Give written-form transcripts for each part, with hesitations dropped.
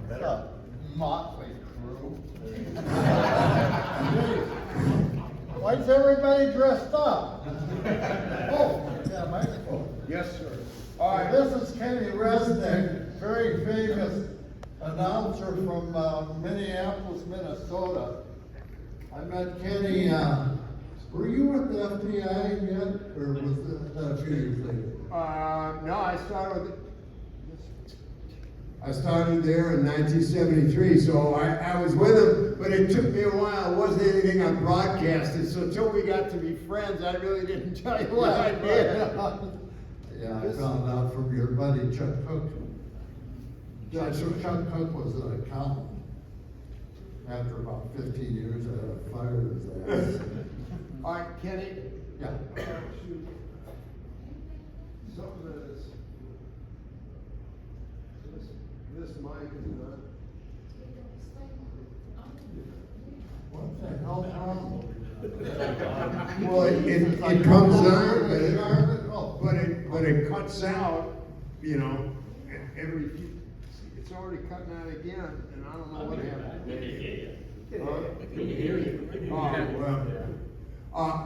It's a motley crew. Why is everybody dressed up? Oh, yeah, microphone. Yes, sir. All right, this is Ken Resnick, very famous announcer from Minneapolis, Minnesota. I met Kenny, were you with the FBI yet, or was that a few years later? No, I started there in 1973, so I was with him, but it took me a while. It wasn't anything I broadcasted, so until we got to be friends, I really didn't tell you what I did. Yeah, I found out from your buddy Chuck Cook. Chuck Cook was an accountant. After about 15 years, I fired his ass. All right, Kenny. Yeah. Something that is, this mic is not. What the hell's wrong? Well, it comes on, but it cuts out, you know, every few. It's already cutting out again, and I don't know what happened. Can you hear you?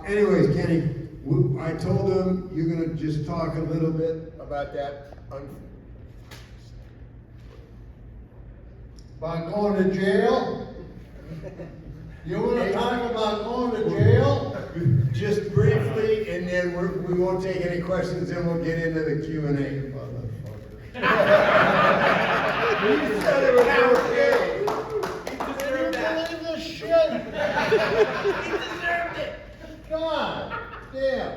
Anyways, Kenny, I told him you're gonna just talk a little bit about that. About going to jail? You want to talk about going to jail? Just briefly, and then we won't take any questions, then we'll get into the Q&A. You said it was okay. He deserved that. Believe this shit? He deserved it. God damn.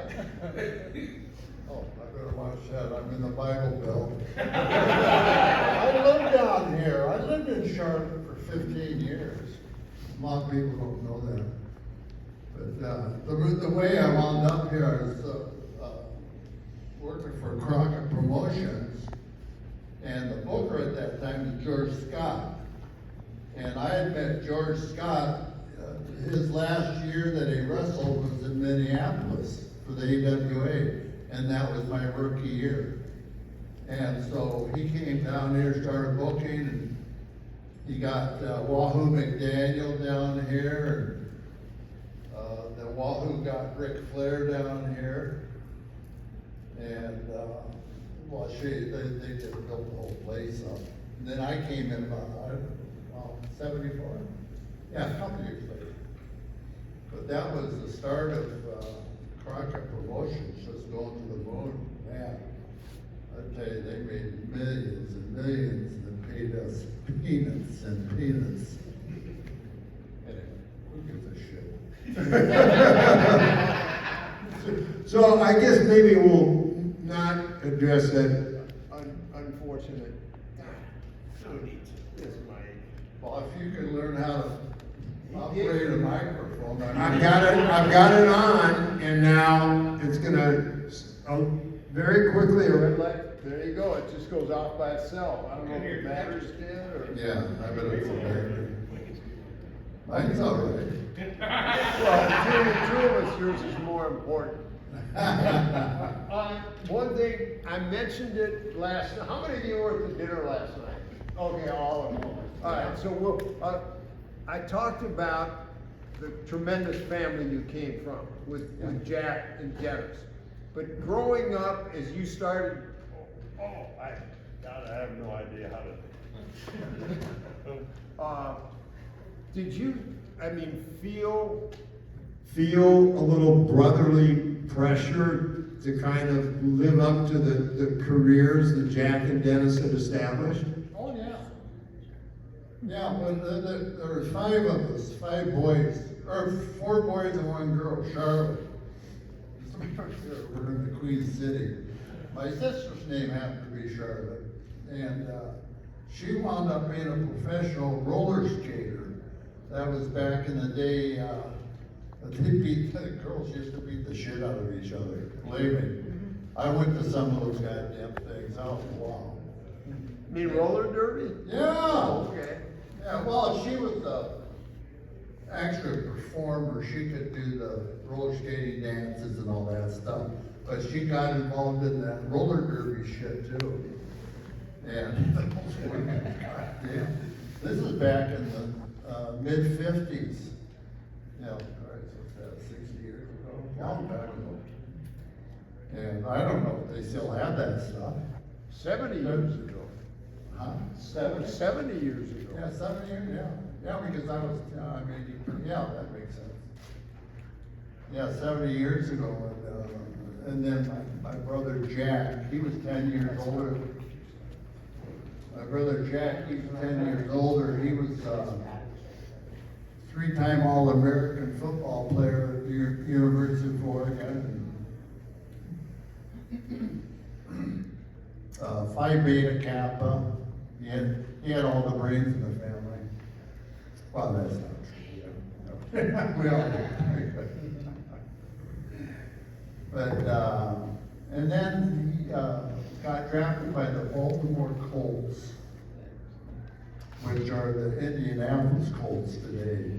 Oh, I better watch that. I'm in the Bible Belt. I lived down here. I lived in Charlotte for 15 years. A lot of people don't know that. But the way I wound up here, I was working for Crockett Promotions, and the booker at that time was George Scott. And I had met George Scott, his last year that he wrestled was in Minneapolis for the AWA, and that was my rookie year. And so he came down here, started booking, and he got Wahoo McDaniel down here, and then Wahoo got Ric Flair down here, and well, they just built the whole place up. And then I came in about 74, yeah, a couple years later. But that was the start of Crockett Promotions, just going to the moon. Man, I tell you, they made millions and millions and paid us peanuts and peanuts. Anyway, who gives a shit? So I guess maybe we'll not address that unfortunate. Well, if you can learn how to operate a microphone. I've got it on, and now it's gonna very quickly. A red light. There you go. It just goes off by itself. I don't know if the batteries did or. Yeah, I bet it's a battery. Mine's all right. Well, between the two of us, yours is more important. One thing, I mentioned it last night. How many of you were at the dinner last night? Okay, all of them. All right, so I talked about the tremendous family you came from with Jack and Dennis. But growing up, as you started, I have no idea how to. did you, feel a little brotherly pressure to kind of live up to the careers that Jack and Dennis had established? Oh, yeah. Yeah, when there were 5 of us, 5 boys, or 4 boys and 1 girl, Charlotte. We're in the Queen City. My sister's name happened to be Charlotte, and she wound up being a professional roller skater. That was back in the day. The girls used to beat the shit out of each other. Believe me. I went to some of those goddamn things. I was wow. you mean roller derby? Yeah. Okay. Yeah, well, she was actually a performer. She could do the roller skating dances and all that stuff. But she got involved in that roller derby shit too. And, goddamn, this is back in the mid-50s. You know, what's that, 60 years ago? Long time ago. And I don't know if they still have that stuff. 70 years ago. Huh? 70 years ago. Yeah, 70 years, yeah. Yeah, because I was, I mean, yeah, that makes sense. Yeah, 70 years ago, and then my brother Jack, he was 10 years older. My brother Jack, he's 10 years older. He was three-time All-American football player at the University of Oregon. Phi Beta Kappa. He had all the brains in the family. Well, that's not true. We all but, and then he got drafted by the Baltimore Colts, which are the Indianapolis Colts today.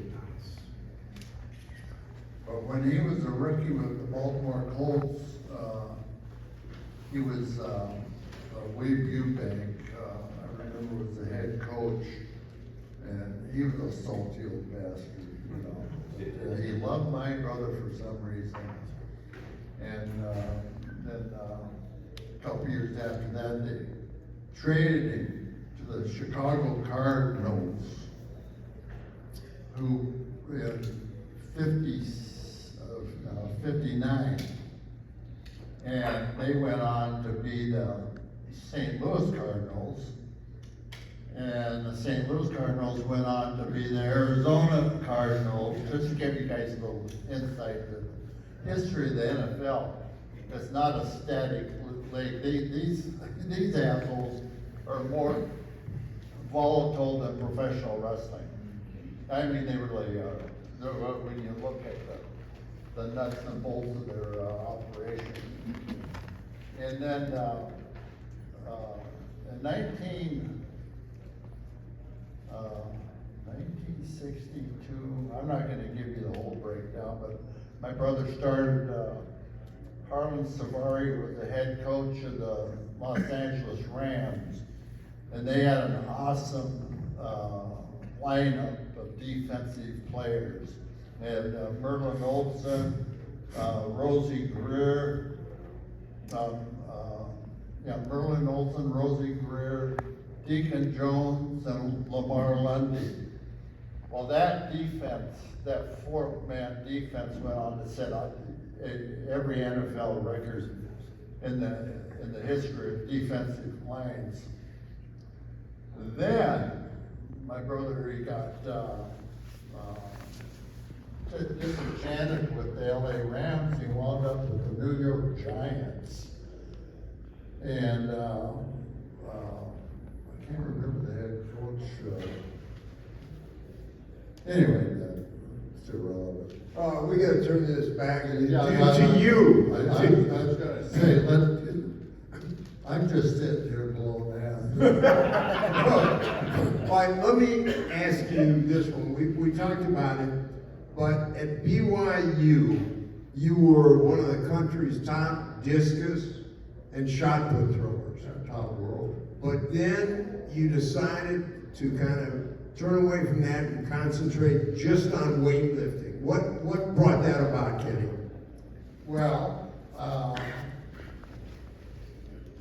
But when he was a rookie with the Baltimore Colts, he was Wade Eubank, I remember, was the head coach, and he was a salty old bastard, you know. He loved my brother for some reason. And then a couple years after that, they traded him to the Chicago Cardinals, who in 59, and they went on to be the St. Louis Cardinals, and the St. Louis Cardinals went on to be the Arizona Cardinals. Just to give you guys a little insight to the history of the NFL. It's not a static league. These assholes are more volatile than professional wrestling. I mean, they really are. When you look at the nuts and bolts of their operation. And then in 1962, I'm not going to give you the whole breakdown, but my brother started, Harlan Savari was the head coach of the Los Angeles Rams, and they had an awesome lineup of defensive players. They had Merlin Olsen, Rosie Greer, Merlin Olsen, Rosie Greer, Deacon Jones, and Lamar Lundy. Well, that defense, that four-man defense went on to set up every NFL record in the history of defensive lines. Then, my brother, he got disenchanted with the LA Rams. He wound up with the New York Giants. And I can't remember the head coach. Anyway, that's irrelevant. We gotta turn this back to you. I was gonna say, I'm just sitting here blowing ass. Fine, let me ask you this one. We talked about it, but at BYU, you were one of the country's top discus and shot put throwers. Top world. But then you decided to kind of turn away from that and concentrate just on weightlifting. What brought that about, Kenny? Well,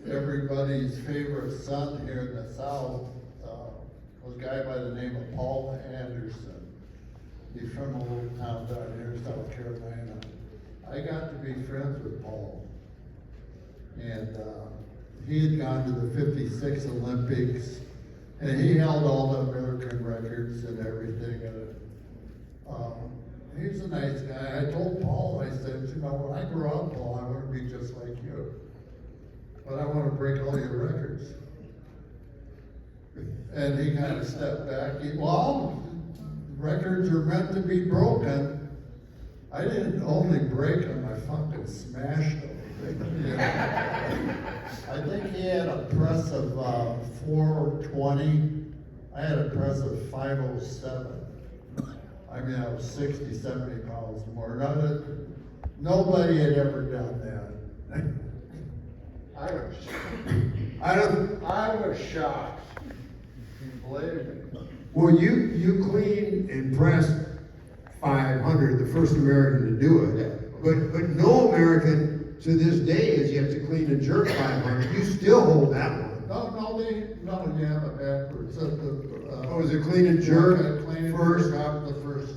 everybody's favorite son here in the South was a guy by the name of Paul Anderson. He's from a little town down here in South Carolina. I got to be friends with Paul. And he had gone to the 56 Olympics, and he held all the American records and everything. And he was a nice guy. I told Paul, I said, you know, when I grow up, Paul, I want to be just like you. But I want to break all your records. And he kind of stepped back. Well, records are meant to be broken. I didn't only break them, I fucking smashed them. I think he had a press of 420. I had a press of 507. I mean, I was 60, 70 pounds more. Nobody had ever done that. I don't, I was shocked. Believe me. well, you clean and press 500, the first American to do it. But no American to this day has yet to clean and jerk 500. You still hold that one. No, you have it backwards. Oh, is it clean and jerk Clean and first? jerk out the first,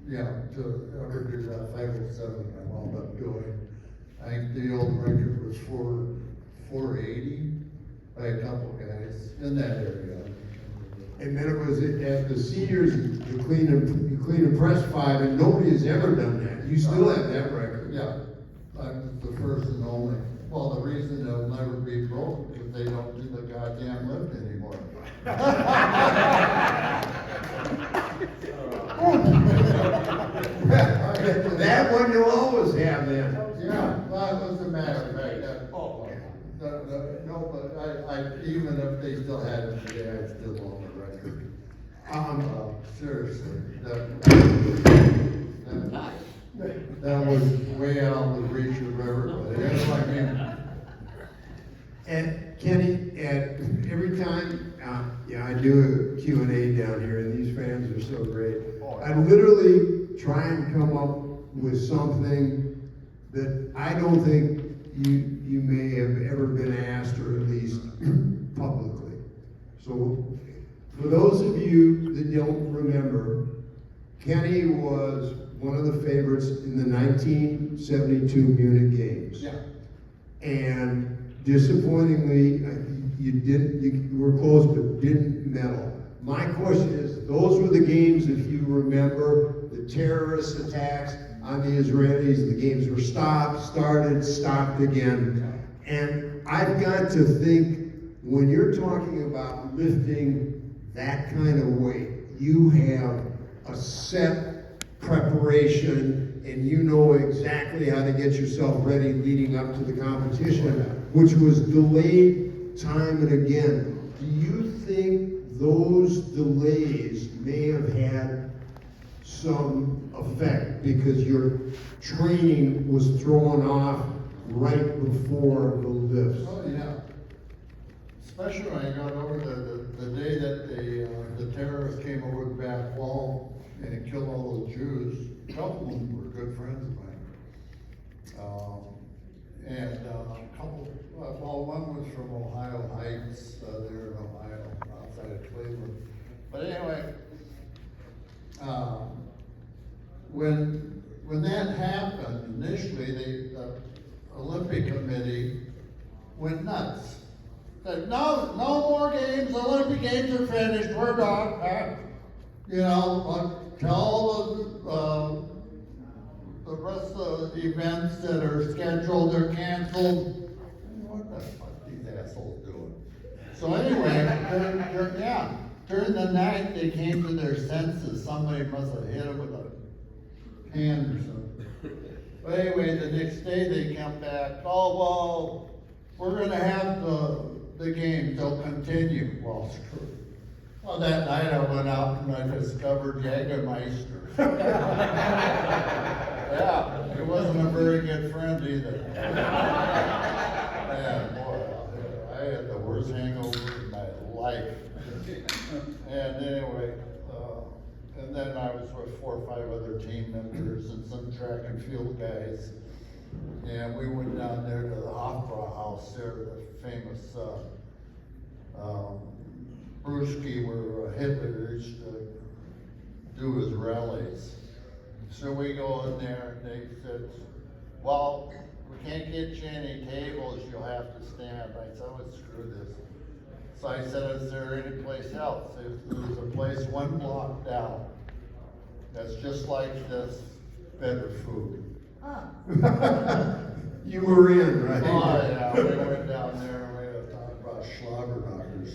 yeah, to ever do that 507 I wound up doing. I think the old record was 480 by a couple guys in that area. And then it was at the seniors, you clean and press 5, and nobody has ever done that. You still have that record. Yeah, I'm the first and only. Well, the reason it'll never be broke is they don't do the goddamn lift anymore. That one you'll always have then. Yeah, well, it doesn't matter back then. Oh, no, but I, even if they still had it today, I'd still own the record. Seriously, that was way out of the reach of everybody. That's what I mean. And Kenny, every time, I do a Q&A down here, and these fans are so great. I literally try and come up with something that I don't think you may have ever been asked, or at least publicly. So, for those of you that don't remember, Kenny was one of the favorites in the 1972 Munich Games. Yeah. And disappointingly, you were close but didn't medal. My question is, those were the games, if you remember, the terrorist attacks on the Israelis. The games were stopped, started, stopped again. And I've got to think, when you're talking about lifting that kind of weight, you have a set preparation, and you know exactly how to get yourself ready leading up to the competition, which was delayed time and again. Do you think those delays may have had some effect because your training was thrown off right before the lifts? Oh, yeah. Especially when I got over the day that the terrorists came over the back wall and killed all those Jews. A couple of them were good friends of mine. And a couple, well, one was from Ohio Heights, there in Ohio, outside of Cleveland. But anyway, when that happened, initially, the Olympic Committee went nuts. Said, no more games, the Olympic Games are finished, we're done. You know, tell the rest of the events that are scheduled, they're canceled. What the fuck these assholes doing? So anyway, during the night, they came to their senses. Somebody must have hit them with a hand or something. But anyway, the next day they come back, oh, well, we're gonna have the games, they'll continue. Well, screw it. Well, that night I went out and I discovered Jägermeister. Yeah, it wasn't a very good friend either. Man, boy, I had the worst hangover in my life. And anyway, and then I was with 4 or 5 other team members and some track and field guys. And we went down there to the Hofbrauhaus there, the famous brewski where Hitler used to do his rallies. So we go in there and they said, well, we can't get you any tables, you'll have to stand. I said, oh, screw this. So I said, is there any place else? There's a place 1 block down that's just like this, better food. You were in, right? Oh, yeah, we went down there and we had to talk about Schlagerknockers.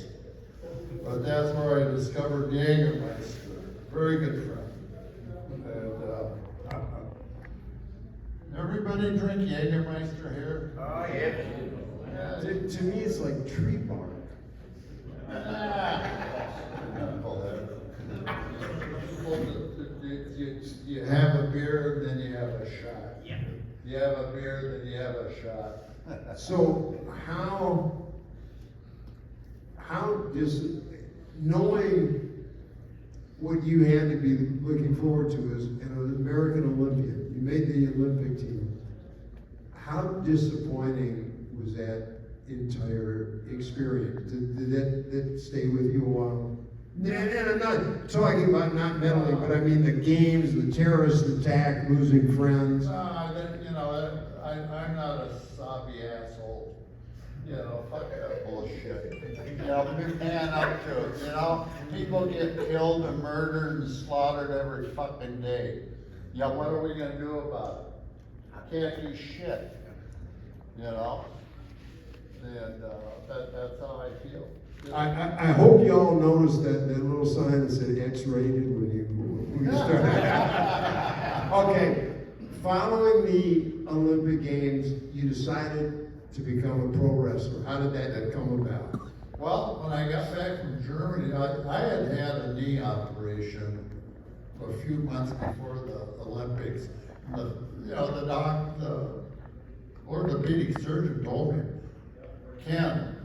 But that's where I discovered Jägermeister, very good friend. And everybody drink Jägermeister here? Oh, yeah. To me, it's like tree bark. You have a beer, then you have a shot. Yeah. You have a beer, then you have a shot. So how knowing what you had to be looking forward to as an American Olympian, you made the Olympic team. How disappointing was that entire experience? Did that stay with you a while? And I'm not talking about not mentally, but I mean the games, the terrorist attack, losing friends. You know, I'm not a soppy asshole. You know, fuck that bullshit. You know, man up to it. You know, people get killed and murdered and slaughtered every fucking day. Yeah, what are we gonna do about it? Can't do shit. You know? And that's how I feel. I hope you all noticed that little sign that said X-rated when you started. Okay, following the Olympic Games, you decided to become a pro wrestler. How did that come about? Well, when I got back from Germany, I had had a knee operation a few months before the Olympics. The orthopedic surgeon told me, Ken,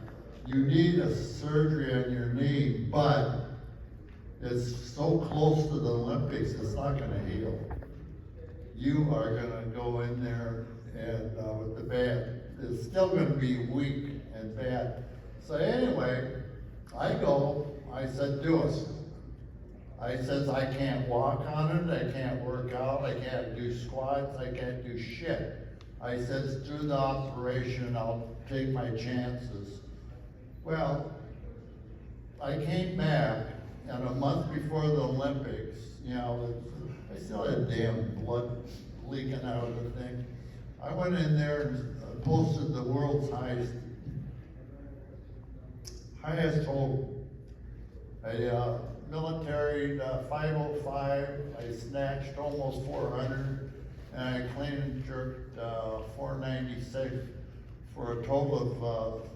you need a surgery on your knee, but it's so close to the Olympics, it's not gonna heal. You are gonna go in there and with the bad, it's still gonna be weak and bad. So anyway, I said, do it. I says, I can't walk on it, I can't work out, I can't do squats, I can't do shit. I says, do the operation, I'll take my chances. Well, I came back, and a month before the Olympics, you know, I still had damn blood leaking out of the thing. I went in there and posted the world's highest hold. A military 505, I snatched almost 400, and I clean and jerked 496 for a total of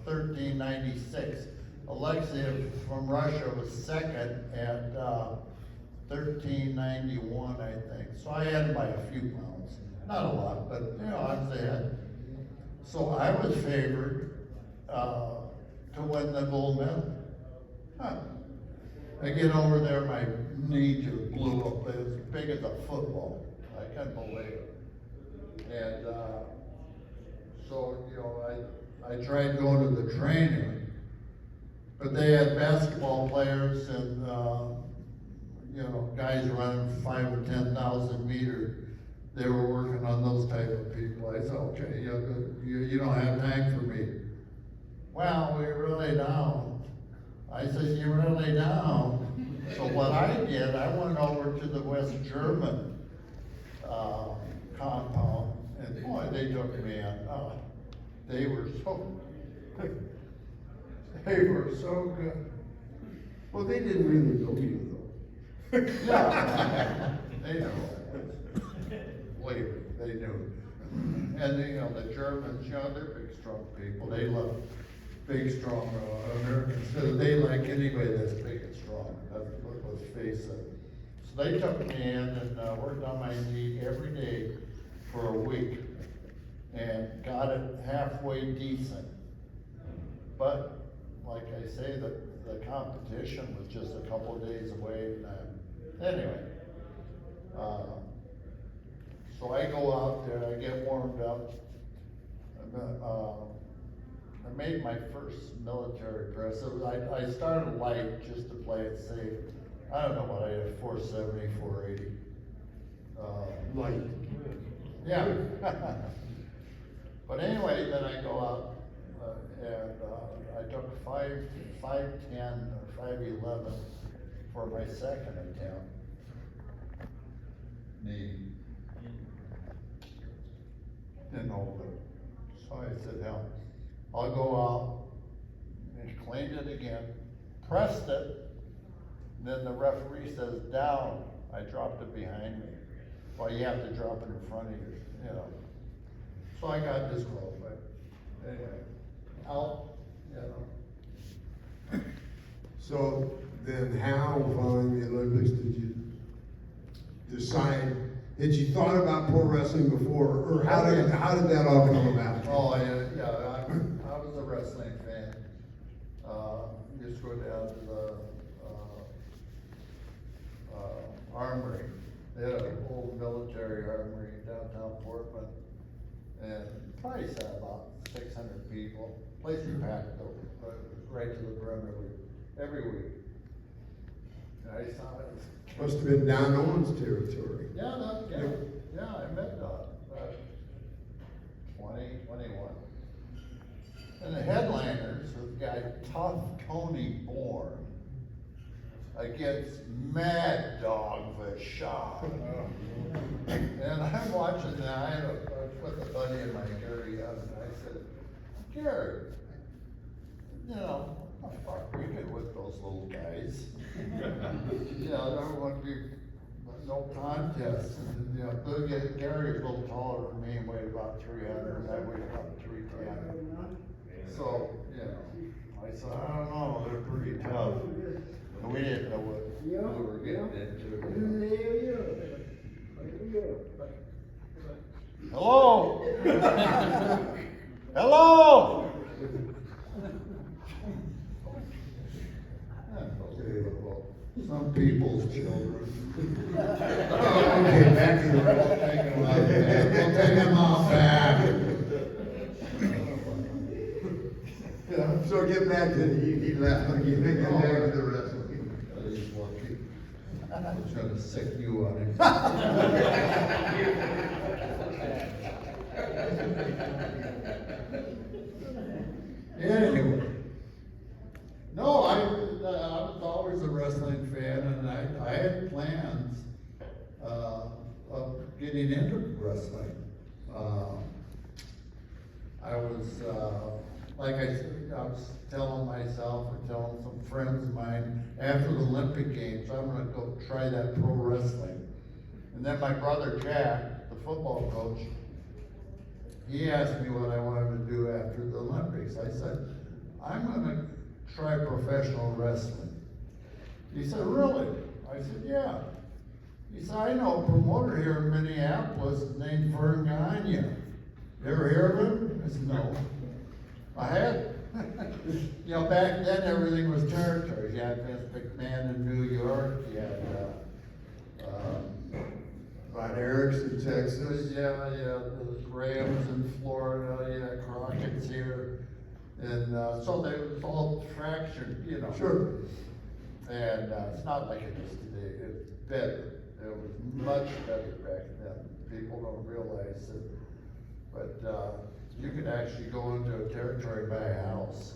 1396. Alexiev from Russia was second at 1391, I think. So I had by a few pounds, not a lot, but you know, I was ahead. So I was favored to win the gold medal. I get over there, my knee just blew up. It was as big as a football. I couldn't believe it. And so, you know, I tried going to the trainer, but they had basketball players and, you know, guys running 5,000 or 10,000 meters. They were working on those type of people. I said, okay, you don't have time for me. Well, we're really down. I said, you're really down. So what I did, I went over to the West German compound, and boy, they took me in. Oh, they were so good. Well, they didn't really know you though. Yeah, they knew. Believe me, they knew. And you know, the Germans, you know, they're big, strong people. They love big, strong Americans. So they like anybody that's big and strong. Let's face it. So they took me in and worked on my knee every day for a week and got it halfway decent. But like I say, the competition was just a couple of days away. And anyway, so I go out there, I get warmed up. I made my first military press. I started light just to play it safe. I don't know what I had, 470, 480. Light. Yeah. But anyway, then I go out and I took 510 or 511 for my second attempt. Knee. Didn't hold it. So I said, hell, I'll go out and cleaned it again, pressed it, then the referee says down. I dropped it behind me. Well, you have to drop it in front of you, you know. So I got disqualified. Anyway, out, you know. So then how, following the Olympics, did you decide, had you thought about pro wrestling before, or how did that all come about? Oh, yeah, I was a wrestling fan. You used to go down to the, armory. They had an old military armory in downtown Portland. And probably said about 600 people. Place was packed though, right to the brim every week. And I saw it. Must have been Don Owens territory. Yeah, I met Don, 21. And the headliners was the guy Tough Tony Bourne against Mad Dog Vachon. And I'm watching that, I put the buddy in my Gary up, and I said, Gary, you know, how far we could with those little guys. You know, there wouldn't be no contest. And, you know, Gary was a little taller than me and weighed about 300, I weighed about 310. So, you know, I said, I don't know, they're pretty tough. And we didn't know what we were getting into. Hello? Hello? Some people's children. Okay, back to the wrestling. We'll take them off back. Yeah, so get back to he left. Get back to the wrestling. He's lucky. I'm trying to sick you on him. Anyway, no, I was always a wrestling fan, and I had plans of getting into wrestling. I was, like I said, I was telling myself and telling some friends of mine, after the Olympic Games, I'm gonna go try that pro wrestling. And then my brother Jack, the football coach, he asked me what I wanted to do after the Olympics. I said, I'm gonna try professional wrestling. He said, really? I said, yeah. He said, I know a promoter here in Minneapolis named Vern Gagne. You ever hear of him? I said, no. I had. You know, back then everything was territories. You had Vince McMahon in New York, you had, Von Erichs in Texas. yeah, the Rams in Florida, you had Crockett's here. And, so they was all fractured, you know. Sure. And, it's not like it is today, it's better. It was much better back then. People don't realize it. But, you could actually go into a territory, buy a house,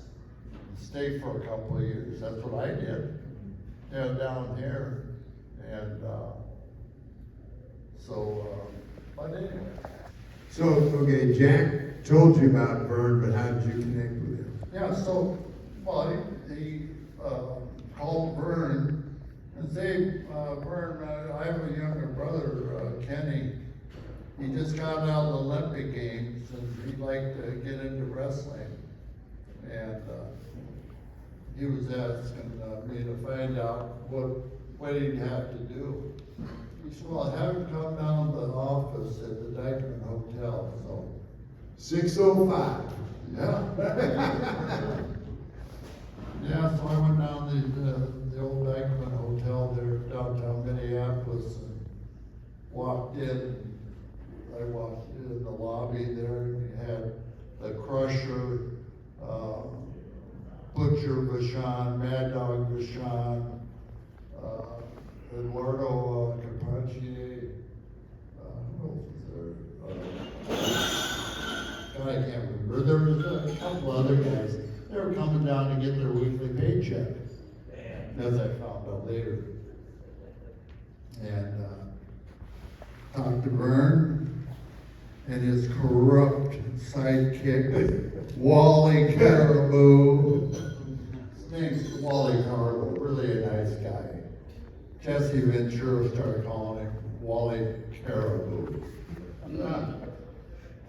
and stay for a couple of years. That's what I did, you know, down here. And, but anyway. So, okay, Jack told you about Vern, but how did you connect with him? Yeah, so, well, he called Vern and said, Vern, I have a younger brother, Kenny. He just got out of the Olympic Games and he'd like to get into wrestling. And he was asking me to find out what he'd have to do. He said, well, have him come down to the office at the Dyckman Hotel, so. 605. Yeah. Yeah, so I went down to the old Dyckman Hotel there downtown Minneapolis and walked in. I walked in the lobby there and you had the Crusher, Butcher Vachon, Mad Dog Vachon, Eduardo Carpentier, who else was there? God, I can't remember. There was a couple other guys. They were coming down to get their weekly paycheck, as I found out later. And talked to Vern and his corrupt sidekick, Wally Caribou. His name's Wally Caribou, really a nice guy. Jesse Ventura started calling him Wally Caribou.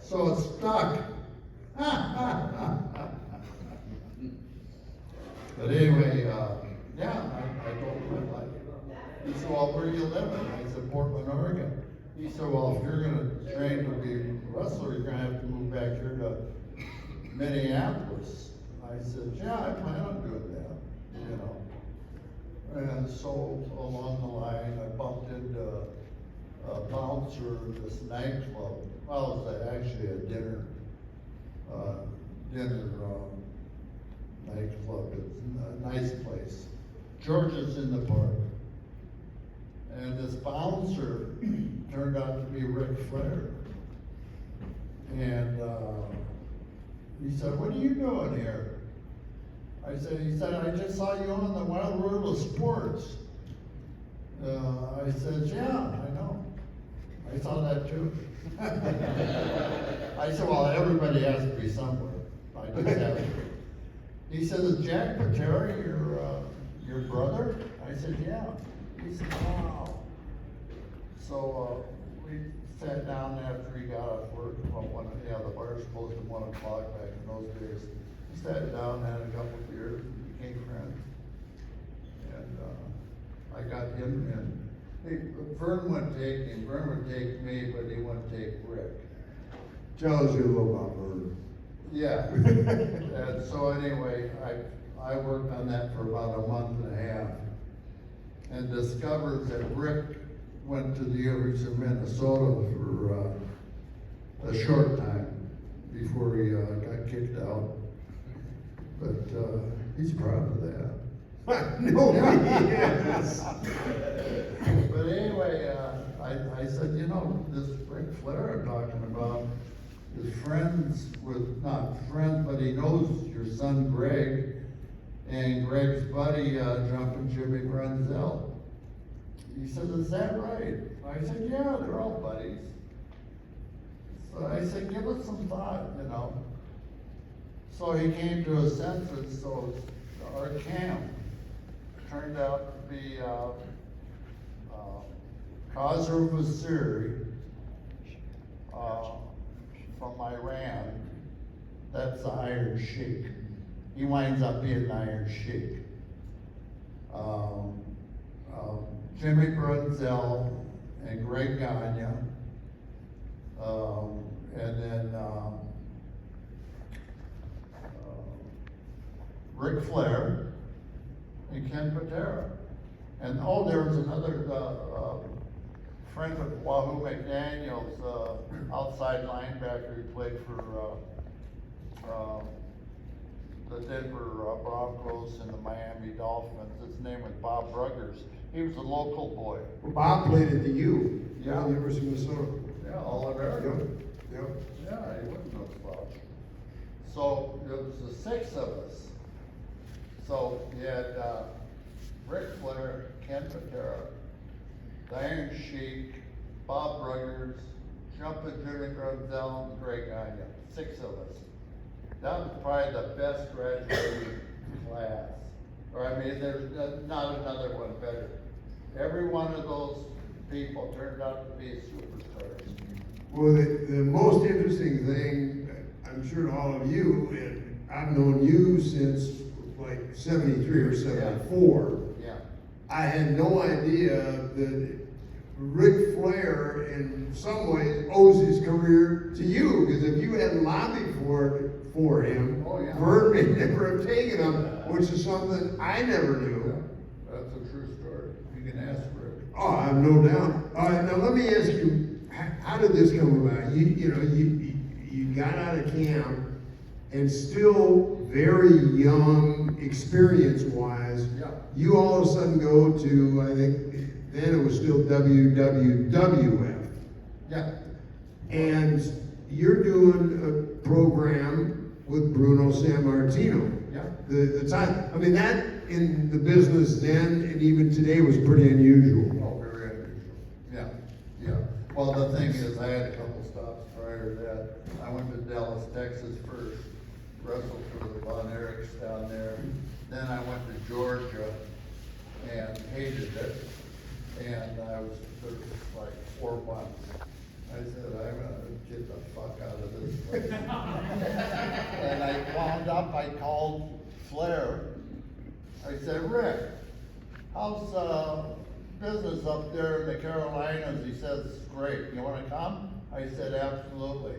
So it stuck. But anyway, yeah, I told him, he said, well, where do you live? I said, Portland, Oregon. He said, well, if you're gonna train to be a wrestler, you're gonna have to move back here to Minneapolis. I said, yeah, I plan on doing that. so along the line, I bumped into a bouncer at this nightclub. Well, it was actually a dinner nightclub. It's a nice place. George's in the park. And this bouncer turned out to be Ric Flair. And he said, "What are you doing here?" He said, "I just saw you on the Wild World of Sports." I said, "Yeah, I know. I saw that too." I said, "Well, everybody has to be somewhere. I just have to." He said, "Is Jack Patera your brother?" I said, "Yeah." He said, "Wow." So we sat down after he got off work. Well, the bar was closed at 1 o'clock back in those days. We sat down, had a couple of beers, and became friends. And I got him in. Vern wouldn't take him. Vern would take me, but he wouldn't take Rick. Tell us a little about Vern. Yeah. And so anyway, I worked on that for about a month and a half, and discovered that Rick went to the University of Minnesota for a short time before he got kicked out. But he's proud of that. No, yes. But anyway, I said, this Ric Flair I'm talking about is friends with, not friends, but he knows your son Greg, and Greg's buddy, Jumpin' Jimmy Brunzell. He said, "Is that right?" I said, "Yeah, they're all buddies." So I said, "Give it some thought, So he came to his senses, so our camp turned out to be Khosrow Vasiri from Iran. That's the Iron Sheik. He winds up being the Iron Sheik. Jimmy Brunzell and Greg Gagne, and then Ric Flair and Ken Patera. And there was another friend of Wahoo McDaniel's, outside linebacker. He played for the Denver Broncos and the Miami Dolphins. His name was Bob Ruggers. He was a local boy. Well, Bob played at the U. Yeah. University of Minnesota. Yeah, all American. Yep. Yeah, he wouldn't know slouch. So there was the 6 of us. So you had Ric Flair, Ken Patera, the Iron Sheik, Bob Ruggers, Jumpin' Jimmy Brunzell, and Greg Gagne. 6 of us. That was probably the best graduating class. Or there's not another one better. Every one of those people turned out to be superstars. Well, the most interesting thing, I'm sure to all of you, and I've known you since like 73 or 74. Yeah. I had no idea that Ric Flair, in some ways, owes his career to you, because if you hadn't lobbied for him, Oh, yeah. Vern may never have taken him, which is something I never knew. That's a true story. You can ask Rick. Oh, I have no doubt. All right, now let me ask you, how did this come about? You got out of camp, and still very young, experience-wise. Yeah. You all of a sudden go to, I think, then it was still WWF. Yeah. And you're doing a program with Bruno Sammartino. Yeah. The time, that in the business then and even today was pretty unusual. Oh, very unusual. Yeah. Yeah. Well, the thing is, I had a couple stops prior to that. I went to Dallas, Texas first, wrestled for the Von Erichs down there. Then I went to Georgia and hated it. And I was there for like 4 months. I said, I'm gonna get the fuck out of this place. And I wound up, I called Flair. I said, "Rick, how's business up there in the Carolinas?" He says, "It's great. You wanna come?" I said, "Absolutely."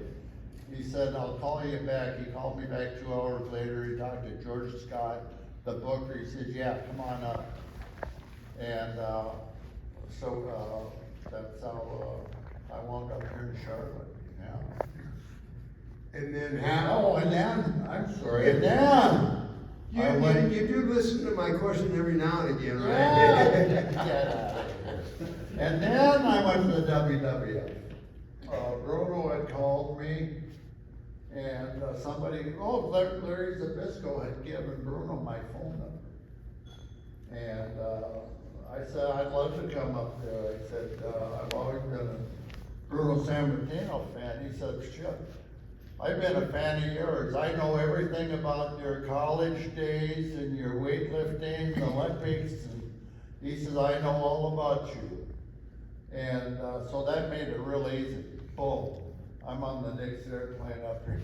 He said, "I'll call you back." He called me back 2 hours later. He talked to George Scott, the booker. He said, "Yeah, come on up." And, that's how, I wound up here in Charlotte, yeah. And then Oh, and then, I'm sorry, and then. I went- you do listen to my question every now and again, Yeah, right? get out of here. And then I went to the WWF. Bruno had called me, and somebody, Larry Zabisco had given Bruno my phone number. And I said, I'd love to come up there. I said, I've always been a Bruno Sammartino fan. He said, shit, I've been a fan of yours. I know everything about your college days and your weightlifting, the Olympics. And he says, I know all about you. And so that made it real easy. Boom, I'm on the next airplane up here.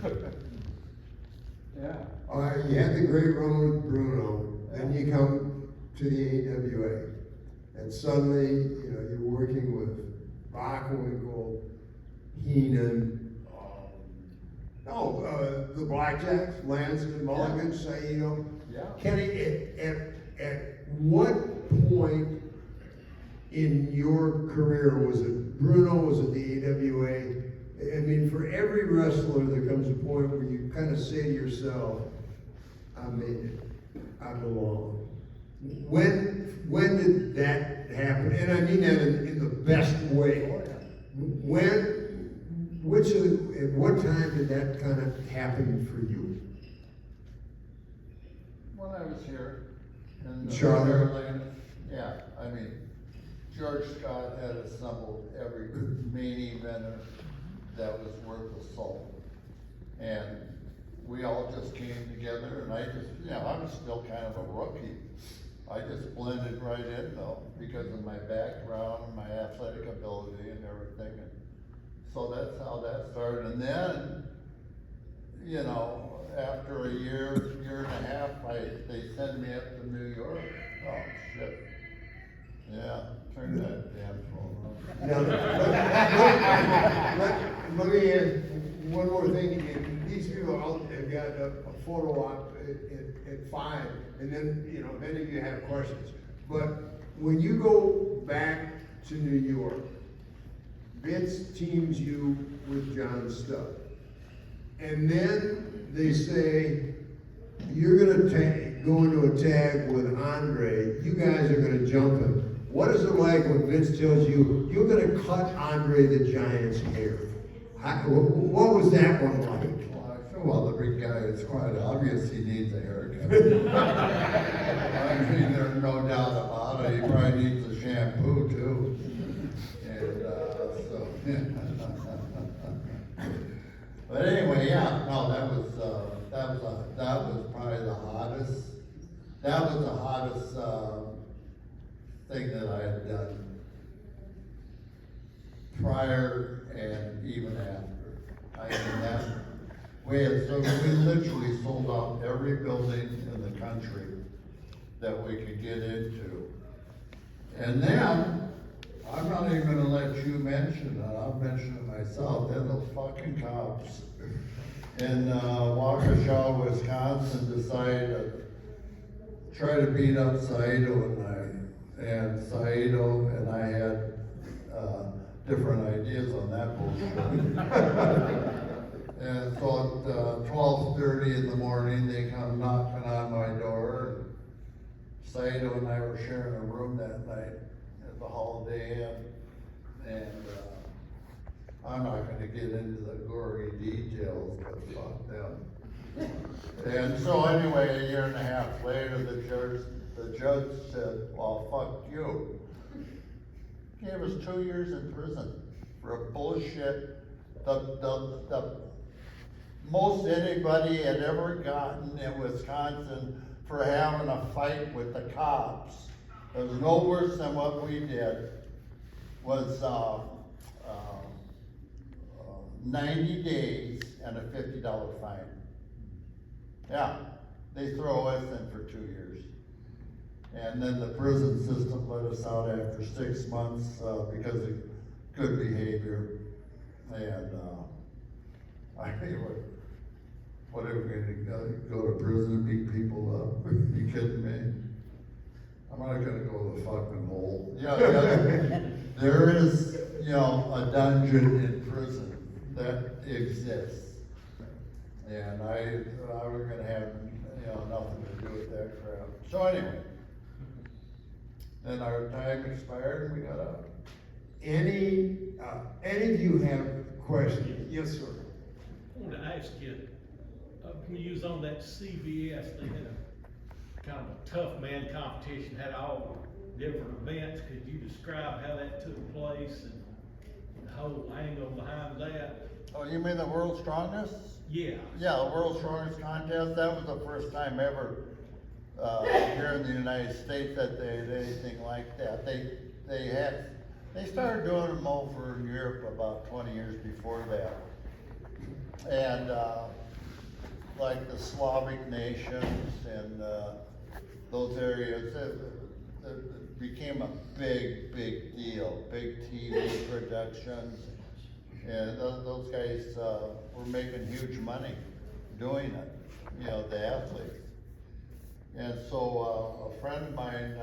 Yeah. All right, you had the great run with Bruno, then you come to the AWA, and suddenly, you know, you're working with Bachwinkle, Heenan, the Blackjacks, Lansman, Mulligan, Saito. Yeah. Kenny, at what point in your career was it Bruno, was it the AWA? I mean, for every wrestler, there comes a point where you kind of say to yourself, I made it, I belong. When did that happen? And I mean that in the best way. At what time did that kind of happen for you? When I was here in Charlotte? Yeah, I mean, George Scott had assembled every main eventer that was worth the salt. And we all just came together, and I just, I'm still kind of a rookie. I just blended right in though, because of my background, and my athletic ability and everything. And so that's how that started. And then, after a year and a half, they sent me up to New York. Oh, shit. Yeah, turn that damn phone on. Now, let me add one more thing. These people all have got a photo op at 5, and then, if any of you have questions. But when you go back to New York, Vince teams you with John Studd. And then they say, you're gonna go into a tag with Andre, you guys are gonna jump him. What is it like when Vince tells you, you're gonna cut Andre the Giant's hair? What was that one like? Well, the big guy, it's quite obvious he needs a haircut. I mean, there's no doubt about it. He probably needs a shampoo too. And but anyway, yeah, no, that was probably the hottest. That was the hottest thing that I had done prior and even after. I mean, that we literally sold out every building in the country that we could get into. And then, I'm not even gonna let you mention it, I'll mention it myself, then those fucking cops in Waukesha, Wisconsin decided to try to beat up Saito and Saito and I had different ideas on that bullshit. And so at 12:30 in the morning, they come knocking on my door. Saito and I were sharing a room that night at the Holiday Inn. And I'm not gonna get into the gory details, but fuck them. And so anyway, a year and a half later, the judge said, well, fuck you. Gave us 2 years in prison for a bullshit. The most anybody had ever gotten in Wisconsin for having a fight with the cops. It was no worse than what we did. Was 90 days and a $50 fine. Yeah, they throw us in for 2 years. And then the prison system let us out after 6 months because of good behavior. And I mean, what are we gonna go to prison and beat people up? Are you kidding me? I'm not gonna go to the fucking hole. Yeah, there is, you know, a dungeon in prison that exists. And I was gonna have, you know, nothing to do with that crap. So anyway, then our time expired and we got out. Any of you have questions? Yes, sir. I wanted to ask you, when you was on that CBS, they had a kind of a tough man competition, had all different events. Could you describe how that took place and the whole angle behind that? Oh, you mean the World's Strongest? Yeah. Yeah, the World's Strongest contest, that was the first time ever, here in the United States that they did anything like that. They started doing them over in Europe about 20 years before that. And, like the Slavic nations and, those areas, it became a big, big deal, big TV productions. And those guys, were making huge money doing it, you know, the athletes. And so, a friend of mine,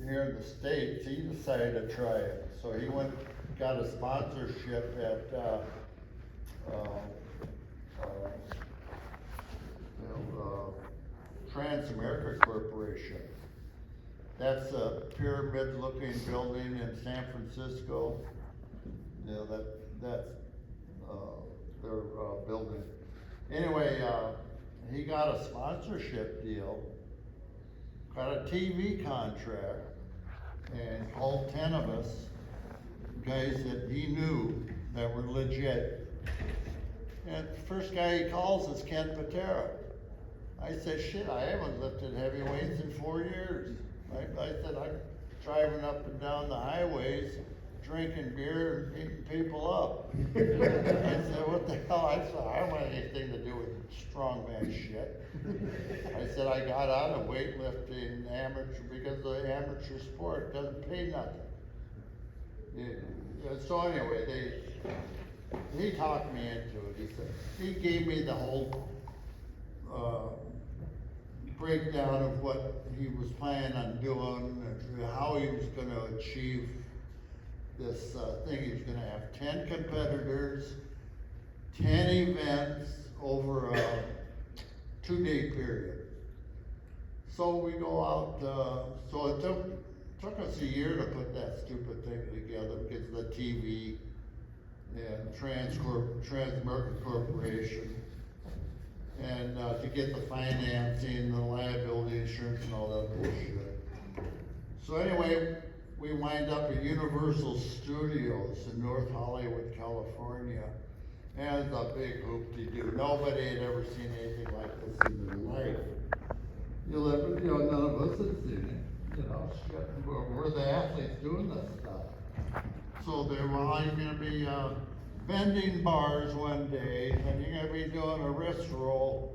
here in the States, he decided to try it. So he got a sponsorship at, Trans-America Corporation. That's a pyramid-looking building in San Francisco. You know, that's their building. Anyway, he got a sponsorship deal, got a TV contract, and called 10 of us, guys that he knew that were legit. And the first guy he calls is Ken Patera. I said, shit, I haven't lifted heavy weights in 4 years. I said, I'm driving up and down the highways, drinking beer and beating people up. I said, what the hell? I said, I don't want anything to do with strongman shit. I said, I got out of weightlifting amateur because the amateur sport doesn't pay nothing. So anyway, he talked me into it. He gave me the whole breakdown of what he was planning on doing, how he was gonna achieve this thing. He was gonna have 10 competitors, 10 events over a 2-day period. So we go out, so it took us a year to put that stupid thing together because of the TV and Trans-America Corporation. And to get the financing, the liability insurance and all that bullshit. So anyway, we wind up at Universal Studios in North Hollywood, California. And it's a big hoop-de-doo. Nobody had ever seen anything like this in their life. None of us had seen it. You know, shit, we're the athletes doing this stuff. So they were all gonna be, bending bars one day, and you're gonna be doing a wrist roll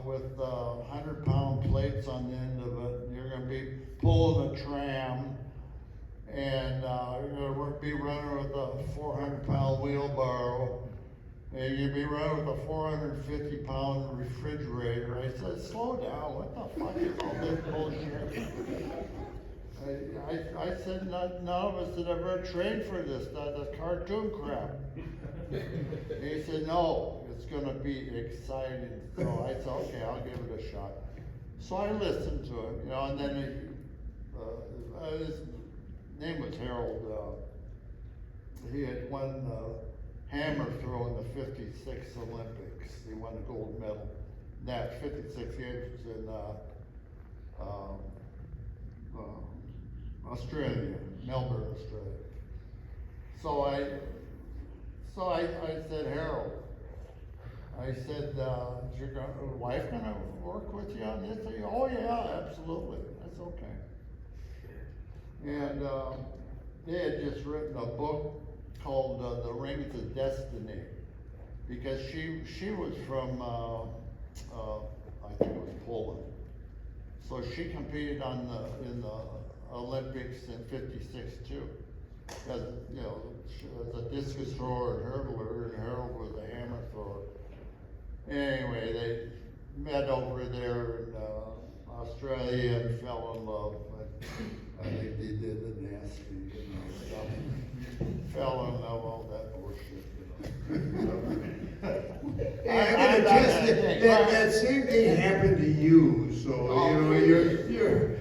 with 100-pound plates on the end of it. You're gonna be pulling a tram, and you're gonna be running with a 400-pound wheelbarrow, and you'll be running with a 450-pound refrigerator. I said, slow down, what the fuck is all this bullshit? I said, none of us had ever trained for this, the cartoon crap. And he said, no, it's gonna be exciting. So I said, okay, I'll give it a shot. So I listened to him, you know, and then his name was Harold. He had won hammer throw in the 56 Olympics. He won the gold medal. That 56 years in Australia, Melbourne, Australia. So I said, Harold, I said, is your wife gonna work with you on this? He said, oh yeah, absolutely, that's okay. And they had just written a book called The Rings of Destiny, because she was from, I think it was Poland. So she competed in the Olympics in 56 too. As, you know, she was a discus thrower and hurdler, and Harold was a hammer thrower. Anyway, they met over there in Australia and fell in love, but I think they did the nasty, stuff. Fell in love, all that bullshit, Yeah, I can attest that same thing happened to you, so, you're,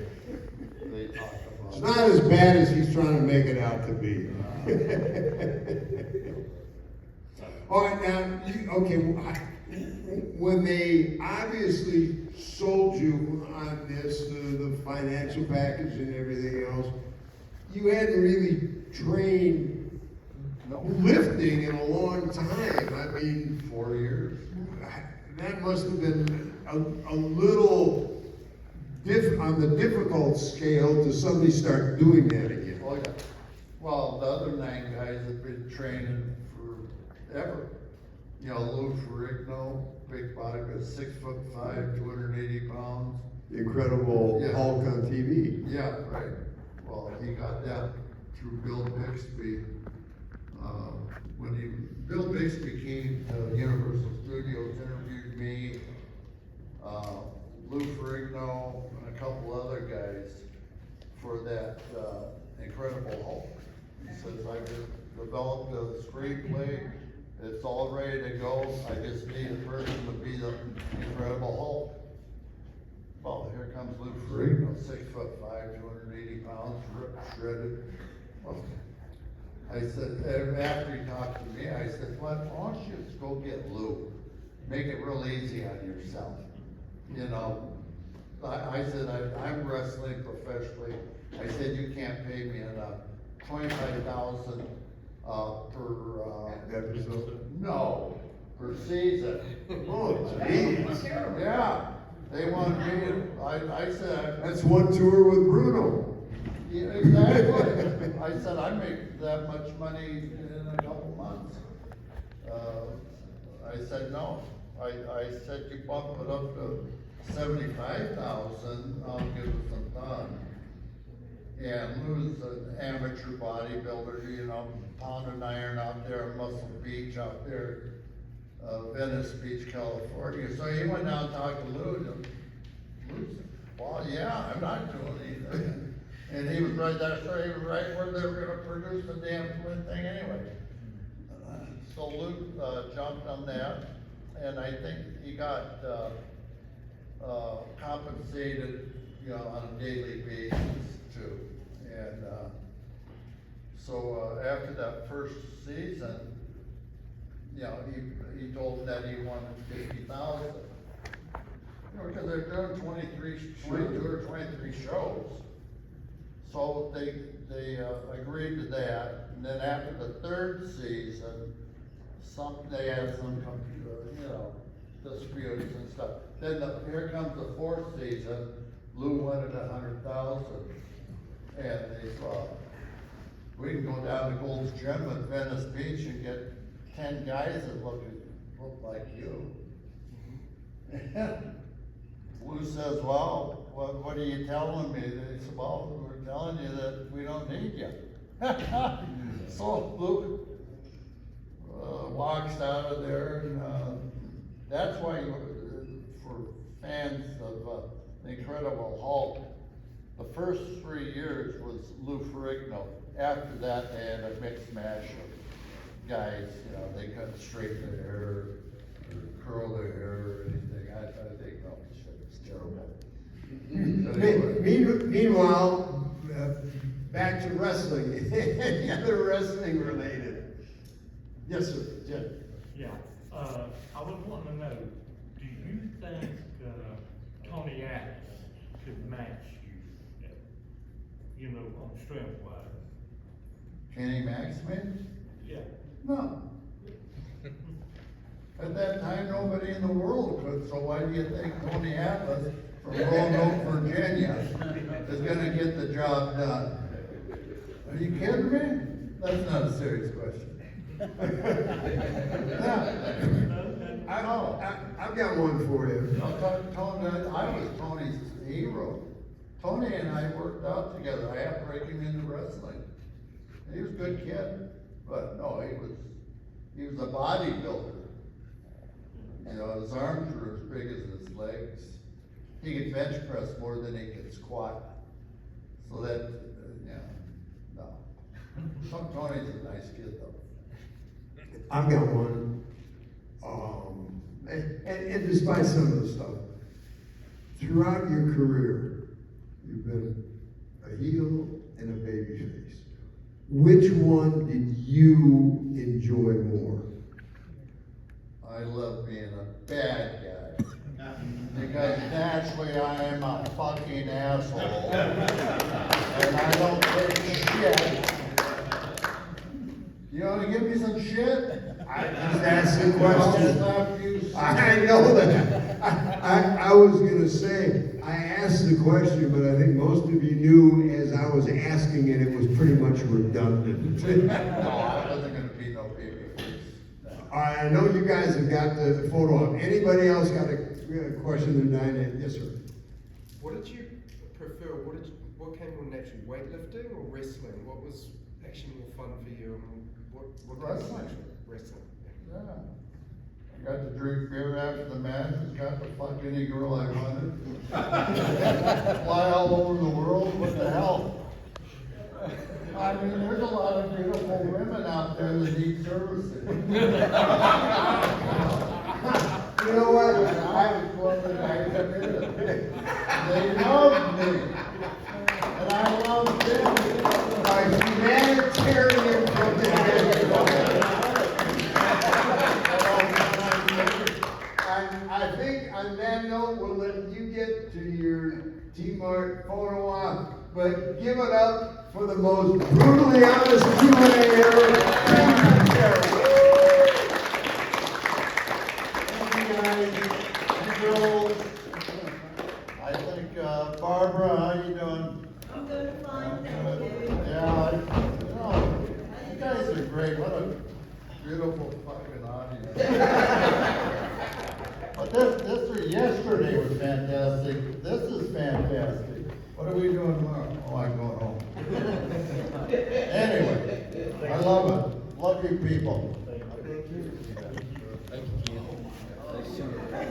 They talk it's about. not as bad as he's trying to make it out to be. All right, now, when they obviously sold you on this, the financial package and everything else, you hadn't really trained lifting in a long time. I mean, 4 years. that must have been a little on the difficult scale to suddenly start doing that again. Oh, yeah. Well, the other 9 guys have been training forever. Lou Ferrigno, big body, but 6'5", 280 pounds. The incredible Yeah. Hulk on TV. Yeah, right. Well, he got that through Bill Bixby. Bill Bixby came to Universal Studios, interviewed me, Lou Ferrigno, and a couple other guys for that Incredible Hulk. He says, I just developed a screenplay, it's all ready to go, I just need a person to be the Incredible Hulk. Well, here comes Lou Ferrigno, 6'5", 280 pounds, shredded. Well, I said, after he talked to me, I said, why don't you just go get Lou? Make it real easy on yourself. I said, I'm wrestling professionally. I said, you can't pay me enough. 25,000 per Episode? no, per season. Oh, geez. Yeah, they want me. I said, That's one tour with Bruno. yeah, exactly. I said, I make that much money in a couple months. I said, no. I said, you bump it up to 75,000, I'll give it some thought. And Lou's an amateur bodybuilder, pounding iron out there, Muscle Beach out there, Venice Beach, California. So he went down and talked to Lou, and Lou said, well, yeah, I'm not doing anything. And he was right there, so he was right where they were gonna produce the damn twin thing anyway. So Luke jumped on that, and I think he got compensated, on a daily basis too. And so after that first season, he told me that he wanted 50,000. Because they're doing 22 or 23 shows. So they agreed to that, and then after the third season, they had some, disputes and stuff. Then here comes the fourth season, Lou wanted 100,000, and they thought, we can go down to Gold's Gym at Venice Beach and get 10 guys that look like you. Lou says, well, what are you telling me? They said, well, we're telling you that we don't need you. So Lou walks out of there, and that's why, for fans of The Incredible Hulk, the first 3 years was Lou Ferrigno. After that, they had a mixed mash of guys, they couldn't straighten their hair, or curl their hair, or anything. I think, no, shit, it's terrible. Meanwhile, back to wrestling. Any other wrestling related? Yes, sir. Jim. Yeah, I was wanting to know, do you think, Tony Atlas could match you, on strength wise? Can he match me? Yeah. No. At that time, nobody in the world could, so why do you think Tony Atlas from Roanoke, Virginia is gonna get the job done? Are you kidding me? That's not a serious question. I've got one for you. Tony, I was Tony's hero. Tony and I worked out together. I helped break him into wrestling. He was a good kid, but no, he was a bodybuilder. His arms were as big as his legs. he can bench press more than he can squat. So that, yeah, no. Tony's a nice kid though. I've got one. And despite some of the stuff, throughout your career, you've been a heel and a baby face. Which one did you enjoy more? I love being a bad guy. Because naturally I am a fucking asshole. And I don't take shit. You wanna give me some shit? I just asked the I'll question. slap you. I know that. I was gonna say, I asked the question, but I think most of you knew as I was asking it, it was pretty much redundant. No, I wasn't gonna be no baby face. No. I know you guys have got the photo up. Anybody else got a question they're dying to? Yes, sir. What did you prefer? What came more naturally, weightlifting or wrestling? What was actually more fun for you? And what came more Wrestling. naturally? Wrestling. Yeah. I got to drink beer after the matches, got to fuck any girl I wanted. Fly all over the world, what the hell? I mean, there's a lot of beautiful women out there that need services. You know what? I was one of the guys that did it. They loved me. And I loved them. A humanitarian from the I think on that note, we'll let you get to your T-Mart photo op, but give it up for the most brutally honest Q&A ever. Ken Patera. Thank you guys. So, I think, Barbara, how you doing? I'm doing fine, thank you. Yeah, you guys are great. What a beautiful fucking audience. But yesterday was fantastic. This is fantastic. What are we doing tomorrow? Oh, I'm going home. Anyway, I love it. Love you people. Thank you, Ken. Thank you, Ken.